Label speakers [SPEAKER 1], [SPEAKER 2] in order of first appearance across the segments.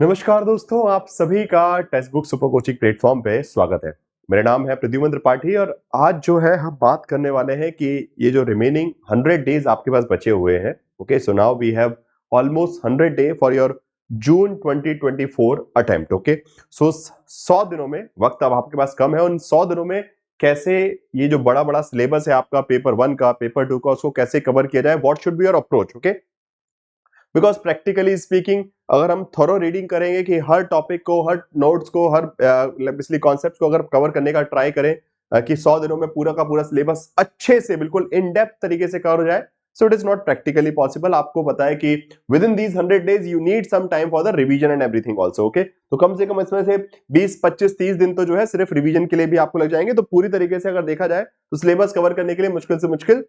[SPEAKER 1] नमस्कार दोस्तों, आप सभी का text book super coaching platform पे स्वागत है। मेरा नाम है प्रद्युमन त्रिपाठी और आज जो है हम बात करने वाले हैं कि ये जो रिमेनिंग 100 डेज आपके पास बचे हुए हैं। Okay, so now we have almost 100 day for your June 2024 attempt. Okay, so 100 दिनों में वक्त अब आपके पास कम है। उन 100 दिनों में कैसे ये जो बड़ा बड़ा सिलेबस है आपका पेपर 1 का, पेपर 2 का, उसको कैसे कवर किया जाए, what should be your approach. Okay, because practically speaking अगर हम थोरो रीडिंग करेंगे कि हर टॉपिक को, हर नोट्स को, हर बेसिकली कॉन्सेप्ट को अगर कवर करने का ट्राई करें कि 100 दिनों में पूरा का पूरा सिलेबस अच्छे से बिल्कुल इन डेप्थ तरीके से कवर हो जाए, so it is not practically possible. आपको पता है कि within these 100 days you need some time for the revision and everything also. Okay, तो कम से कम इसमें से 20 25 30 दिन तो जो है सिर्फ रिवीजन के लिए भी आपको लग जाएंगे। तो पूरी तरीके से अगर देखा जाए तो सिलेबस कवर करने के लिए मुश्किल से मुश्किल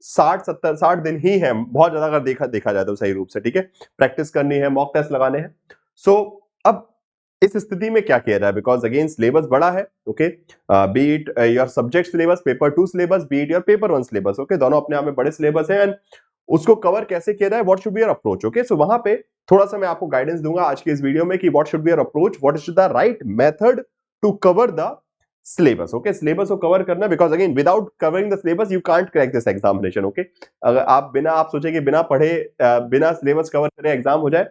[SPEAKER 1] 60 दिन ही है, बहुत ज्यादा अगर देखा जाए तो सही रूप से। ठीक है, प्रैक्टिस करनी है, मॉक टेस्ट लगाने हैं। सो अब इस स्थिति में क्या किया जाए, बिकॉज अगेन सिलेबस बड़ा है। Okay, B it your subject syllabus, paper 2 syllabus, B it your paper 1 syllabus. Okay, दोनों अपने आप में बड़े सिलेबस है एंड उसको कवर कैसे किया जाए, what should be your approach. Okay, so वहां पे थोड़ा सा मैं आपको गाइडेंस दूंगा आज के इस वीडियो में कि what should be your approach, what is the right method to cover the syllabus. Okay, syllabus को कवर करना, because again without covering the syllabus you can't crack this examination. Okay, अगर आप सोचे कि बिना पढ़े बिना सिलेबस कवर करे एग्जाम हो जाए,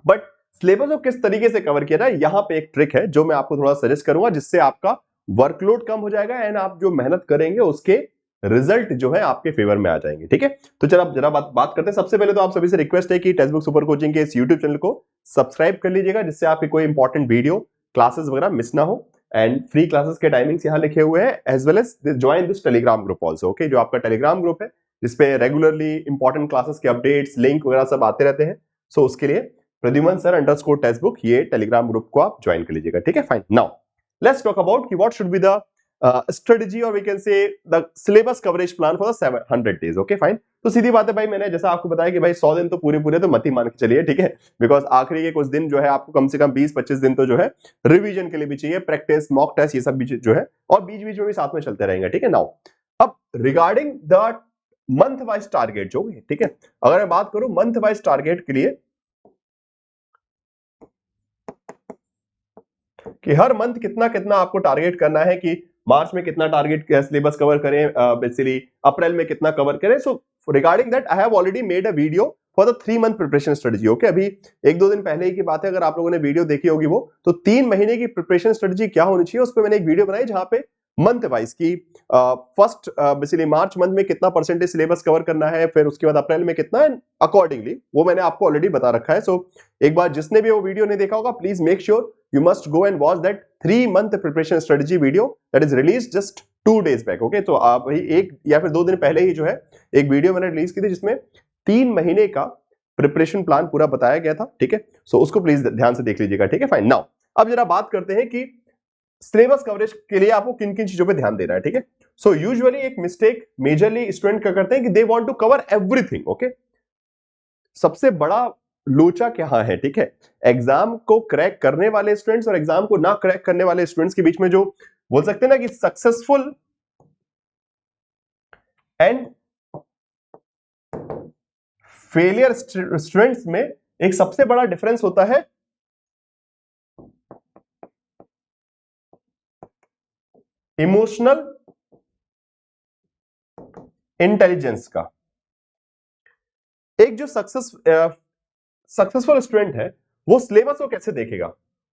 [SPEAKER 1] बट सिलेबस को किस तरीके से कवर किया जाए, यहां पे एक ट्रिक है जो मैं आपको थोड़ा सजेस्ट करूंगा, जिससे आपका वर्कलोड कम हो जाएगा एंड आप जो मेहनत करेंगे उसके रिजल्ट जो है आपके फेवर में आ जाएंगे। ठीक है, तो चलो जरा बात करते हैं। सबसे पहले तो आप सभी से रिक्वेस्ट है कि टेक्स्ट बुक सुपर कोचिंग के इस यूट्यूब चैनल को सब्सक्राइब कर लीजिएगा, जिससे आपकी कोई इंपॉर्टेंट वीडियो, क्लासेस वगैरह मिस ना हो। एंड फ्री क्लासेस के टाइमिंग्स यहाँ लिखे हुए हैं, as well as join this Telegram group also. Okay, जो आपका टेलीग्राम ग्रुप है जिसपे रेगुलरली इंपॉर्टेंट क्लासेस के अपडेट्स, लिंक वगैरह सब आते रहते हैं। सो उसके लिए Pradyuman sir underscore textbook, ये टेलीग्राम ग्रुप को आप ज्वाइन कर लीजिएगा। ठीक है, fine. Now let's talk about कि what should be the strategy और we can say the syllabus coverage plan for the 700 days. Okay, fine. तो सीधी बात है भाई, मैंने जैसा आपको बताया कि भाई 100 दिन तो पूरे तो मत ही मान के चलिए। ठीक है, बिकॉज आखिरी के कुछ दिन जो है आपको कम से कम 20-25 दिन तो जो है रिवीजन के लिए भी चाहिए, प्रैक्टिस, मॉक टेस्ट, ये सब भी जो है, और बीच बीच में भी साथ में चलते रहेंगे। ठीक है, नाउ अब regarding the month wise target जो है, ठीक है, अगर मैं बात करूं मंथ वाइज टारगेट के लिए कि हर मंथ कितना कितना आपको टारगेट करना है कि मार्च में कितना टारगेट सिलेबस कवर करें, बेसिकली अप्रैल में कितना कवर करें। So regarding that I have already made a video for the 3 month preparation strategy. Okay, अभी 1-2 दिन पहले ही की बात है, अगर आप लोगों ने वीडियो देखी होगी वो, तो 3 महीने की प्रिपरेशन स्ट्रेटजी क्या होनी चाहिए उस पर मैंने एक वीडियो बनाई, जहां पे मंथ वाइज की फर्स्ट बेसिकली मार्च मंथ में कितना परसेंटेज सिलेबस कवर करना है, फिर उसके बाद अप्रैल में कितना, अकॉर्डिंगली वो मैंने आपको ऑलरेडी बता रखा है। सो एक बार जिसने भी वो वीडियो नहीं देखा होगा, please make sure you must go and watch that 3-month preparation strategy video that is released just 2 days back. Okay, तो आप वही 1 या फिर 2 दिन पहले ही जो है एक वीडियो मैंने रिलीज की थी, जिसमें 3 महीने का प्रिपरेशन प्लान पूरा बताया गया था। ठीक है, सो उसको प्लीज ध्यान से देख लीजिएगा। ठीक है, फाइन। नाउ अब जरा बात करते हैं कि सिलेबस कवरेज के लिए आपको किन किन चीजों पे ध्यान देना है। ठीक है, सो यूजुअली एक मिस्टेक मेजरली स्टूडेंट क्या करते हैं कि they want to cover everything. Okay, सबसे बड़ा लोचा क्या है, ठीक है, एग्जाम को क्रैक करने वाले स्टूडेंट्स और एग्जाम को ना क्रैक करने वाले स्टूडेंट्स के बीच में जो बोल सकते हैं ना कि सक्सेसफुल एंड फेलियर स्टूडेंट्स में एक सबसे बड़ा डिफरेंस होता है इमोशनल इंटेलिजेंस का। एक जो सक्सेसफुल स्टूडेंट है वो सिलेबस को कैसे देखेगा,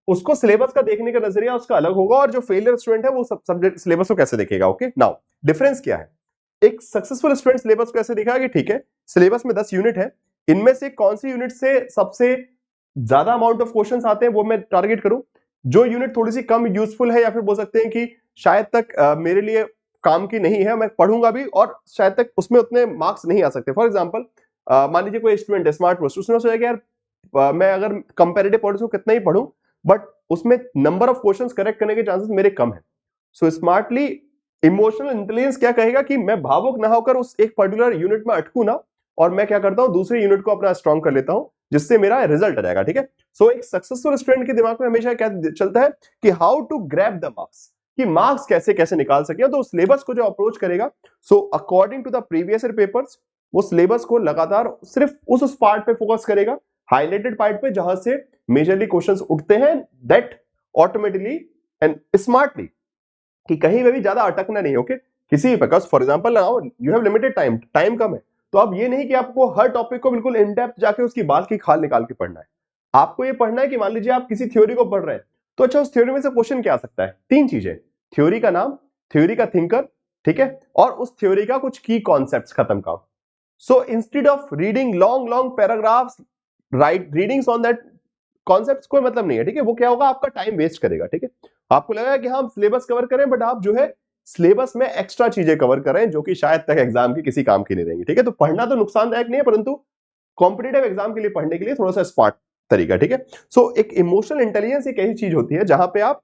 [SPEAKER 1] उसको सिलेबस का देखने का नजरिया उसका अलग होगा, और जो फेलियर स्टूडेंट है वो सब्जेक्ट सिलेबस को कैसे देखेगा। ओके, नाउ डिफरेंस क्या है, एक सक्सेसफुल स्टूडेंट सिलेबस को कैसे देखेगा कि ठीक है, सिलेबस में 10 यूनिट है, इनमें से कौन सी यूनिट से सबसे ज्यादा अमाउंट ऑफ क्वेश्चंस आते हैं वो मैं टारगेट करूं, जो यूनिट थोड़ी सी कम यूजफुल है या फिर बोल सकते हैं कि शायद तक मेरे लिए काम की नहीं है, मैं पढ़ूंगा भी और शायद तक उसमें उतने मार्क्स नहीं आ सकते। फॉर एग्जाम्पल मान लीजिए कोई स्टूडेंट है स्मार्ट पोस्ट, उसने सोचा कि यार मैं अगर कंपैरेटिव पॉलिटिक्स को कितना ही पढूं, बट उसमें नंबर ऑफ क्वेश्चंस करेक्ट करने के चांसेस मेरे कम है। सो स्मार्टली इमोशनल इंटेलिजेंस क्या कहेगा कि मैं भावुक ना होकर उस एक पर्टिकुलर यूनिट में अटकू ना, और मैं क्या करता हूं दूसरे यूनिट को अपना स्ट्रॉन्ग कर लेता हूं, जिससे मेरा रिजल्ट आ जाएगा। ठीक है, सो एक सक्सेसफुल स्टूडेंट के दिमाग में हमेशा क्या चलता है कि how to grab the marks, कि मार्क्स कैसे कैसे निकाल सके। तो सिलेबस को जो अप्रोच करेगा, so according to the previous year papers, वो सिलेबस को लगातार सिर्फ उस पार्ट पे फोकस करेगा, हाईलाइटेड पार्ट पे, जहां से मेजरली क्वेश्चंस उठते हैं दैट ऑटोमेटिकली एंड स्मार्टली, कि कहीं पे भी ज्यादा अटकना नहीं, ओके। किसी भी प्रकार, for example now you have limited time, time कम है, तो अब ये नहीं कि आपको हर टॉपिक को बिल्कुल इन डेप्थ जाके उसकी बाल की खाल निकाल के पढ़ना है। आपको ये पढ़ना है कि मान लीजिए आप किसी थ्योरी को पढ़ रहे हैं, तो अच्छा उस थ्योरी में से क्वेश्चन क्या आ सकता है? तीन चीजें, थ्योरी का नाम, थ्योरी का थिंकर, ठीक है, और उस थ्योरी का कुछ की कॉन्सेप्ट्स, खत्म काम। So instead of reading long long paragraphs, right readings on that concepts, कोई मतलब नहीं है, ठीक है। वो क्या होगा, आपका टाइम वेस्ट करेगा, ठीक है। आपको लगेगा कि हम सिलेबस कवर करें, बट आप जो है सिलेबस में एक्स्ट्रा चीजें कवर करें जो कि शायद तक एग्जाम की किसी काम की नहीं रहेंगी, ठीक है। तो पढ़ना तो नुकसानदायक नहीं है, परंतु कॉम्पिटेटिव एग्जाम के लिए पढ़ने के लिए थोड़ा सा स्मार्ट तरीका, ठीक है। सो एक इमोशनल इंटेलिजेंस एक ऐसी चीज होती है जहां पे आप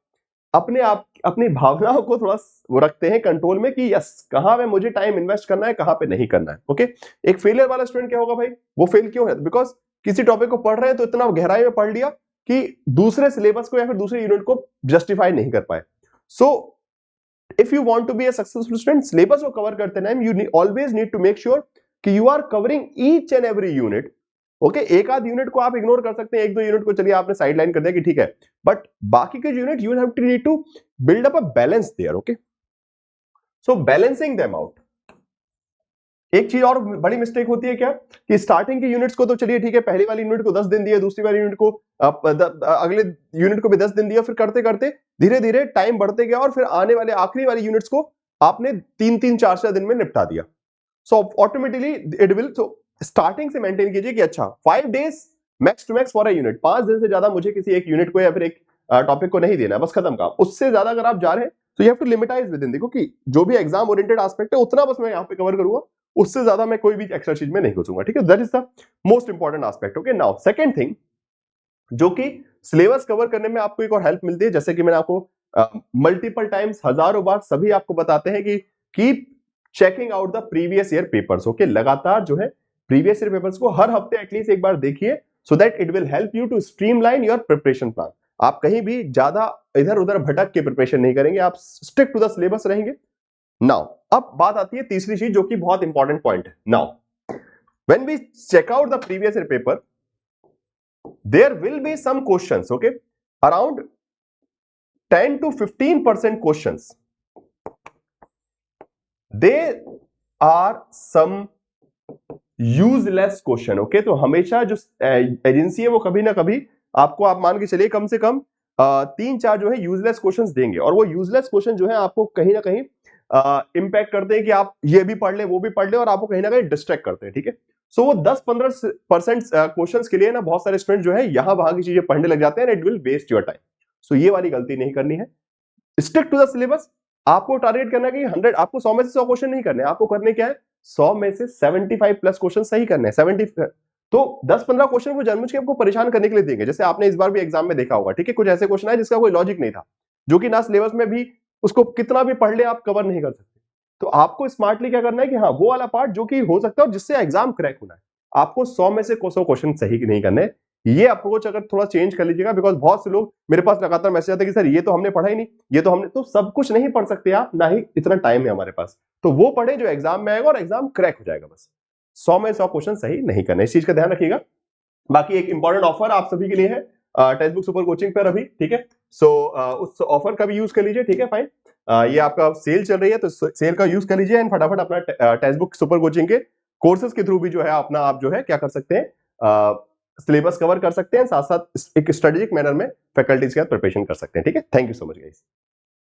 [SPEAKER 1] अपनी भावनाओं को थोड़ा वो रखते हैं कंट्रोल में, कि यस कहां पे मुझे टाइम इन्वेस्ट करना है, कहां पे नहीं करना है, ओके। एक फेलियर वाला स्टूडेंट क्या होगा भाई, वो फेल क्यों है? बिकॉज किसी टॉपिक को पढ़ रहे हैं तो इतना गहराई में पढ़ लिया कि दूसरे सिलेबस को या फिर दूसरे यूनिट को जस्टिफाई नहीं कर पाए। सो if you want to be a successful student, syllabus को कवर करते time you always need to make sure कि you are covering each and every unit, okay. एक आध यूनिट को आप इग्नोर कर सकते हैं, एक दो यूनिट को चलिए आपने साइडलाइन कर दिया कि ठीक है, बट बाकी के unit you have to need to build up a balance there, okay. So balancing them out. एक चीज और बड़ी मिस्टेक होती है क्या, कि स्टार्टिंग के यूनिट्स को तो चलिए ठीक है, पहली वाली यूनिट को 10 दिन दिए, दूसरी वाली यूनिट को अगले यूनिट को भी 10 दिन दिया, फिर करते करते धीरे धीरे टाइम बढ़ते गया और फिर आने वाले आखिरी वाली यूनिट्स को आपने 3-4 दिन में निपटा दिया। So automatically it will, so starting से मेंटेन कीजिए कि अच्छा 5 days max to max for a unit, 5 दिन से ज्यादा मुझे किसी एक यूनिट को या फिर एक टॉपिक को नहीं देना है, बस खत्म काम। उससे ज्यादा अगर आप जा रहे हैं तो you have to limitize within, देखो कि जो भी एग्जाम ओरिएंटेड एस्पेक्ट है उतना बस मैं यहाँ पे कवर करूंगा, उससे ज्यादा मैं कोई भी एक्स्ट्रा चीज में नहीं घुसूंगा, ठीक है। That is the most important aspect, okay. Now second thing, जो कि सिलेबस कवर करने में आपको एक और हेल्प मिलती है, जैसे कि मैंने आपको मल्टीपल टाइम्स, हजारों बार सभी आपको बताते हैं कि keep checking out the previous year papers, okay. लगातार जो है प्रीवियस ईयर पेपर्स को हर हफ्ते एटलीस्ट एक बार देखिए, so that it will help you to streamline your preparation plan. आप कहीं भी ज्यादा इधर उधर भटक के प्रिपरेशन नहीं करेंगे, आप स्टिक टू द सिलेबस रहेंगे। नाउ अब बात आती है तीसरी चीज, जो कि बहुत इंपॉर्टेंट पॉइंट है। Now when we check out the previous year paper, there will be some questions, okay, around 10 to 15% questions, they are some useless question, okay। तो हमेशा जो एजेंसी है वो कभी ना कभी आपको, आप मान के चलिए कम से कम 3-4 जो है यूजलेस क्वेश्चंस देंगे, और वो यूजलेस क्वेश्चन जो है आपको कहीं ना कहीं इंपैक्ट करते हैं कि आप ये भी पढ़ ले वो भी पढ़ ले, और आपको कहीं ना कहीं डिस्ट्रैक्ट करते हैं, ठीक है। सो वो 10-15% क्वेश्चंस के लिए ना बहुत सारे स्टूडेंट जो है यहां वहां की चीजें पढ़ने लग जाते हैं, it will waste your time. So ये वाली गलती नहीं करनी है, स्टिक टू द सिलेबस। आपको टारगेट करना है कि 100, आपको 100 में से 100 क्वेश्चन नहीं करने, आपको करने क्या है, 100 में से 75 प्लस क्वेश्चन सही करने हैं, 70। तो 10-15 क्वेश्चन वो जानबूझ के आपको परेशान करने के लिए देंगे, जैसे आपने इस बार भी एग्जाम में देखा होगा, ठीक है। कुछ ऐसे क्वेश्चन आए जिसका कोई लॉजिक नहीं था, जो कि ना सिलेबस में भी उसको कितना भी पढ़ ले आप कवर नहीं कर सकते। तो आपको स्मार्टली क्या करना है कि हाँ, वो वाला पार्ट जो कि हो सकता है और जिससे एग्जाम क्रैक होना है, आपको 100 में से 100 क्वेश्चन सही नहीं करने। ये अप्रोच अगर थोड़ा चेंज कर लीजिएगा, बिकॉज बहुत से लोग मेरे पास लगातार मैसेज आते हैं कि सर ये तो हमने पढ़ा ही नहीं, ये तो हमने, तो सब कुछ नहीं पढ़ सकते आप, ना ही इतना टाइम है हमारे पास। तो वो पढ़े जो एग्जाम में आएगा और एग्जाम क्रैक हो जाएगा। बस 100 में 100 क्वेश्चन सही नहीं करने, इस चीज का ध्यान रखिएगा। बाकी एक इंपॉर्टेंट ऑफर आप सभी के लिए है टेक्स्ट बुक सुपर कोचिंग पर अभी, ठीक है। सो उस ऑफर का भी यूज कर लीजिए, ठीक है, फाइन। ये आपका सेल चल रही है, तो सेल का यूज कर लीजिए एंड फटाफट अपना टेक्स्ट बुक सुपर कोचिंग के कोर्सेज के थ्रू भी जो है अपना आप जो है क्या कर सकते हैं, सिलेबस कवर कर सकते हैं, साथ साथ एक स्ट्रेटेजिक मैनर में फैकल्टीज के साथ प्रिपरेशन कर सकते हैं, ठीक है। Thank you so much guys.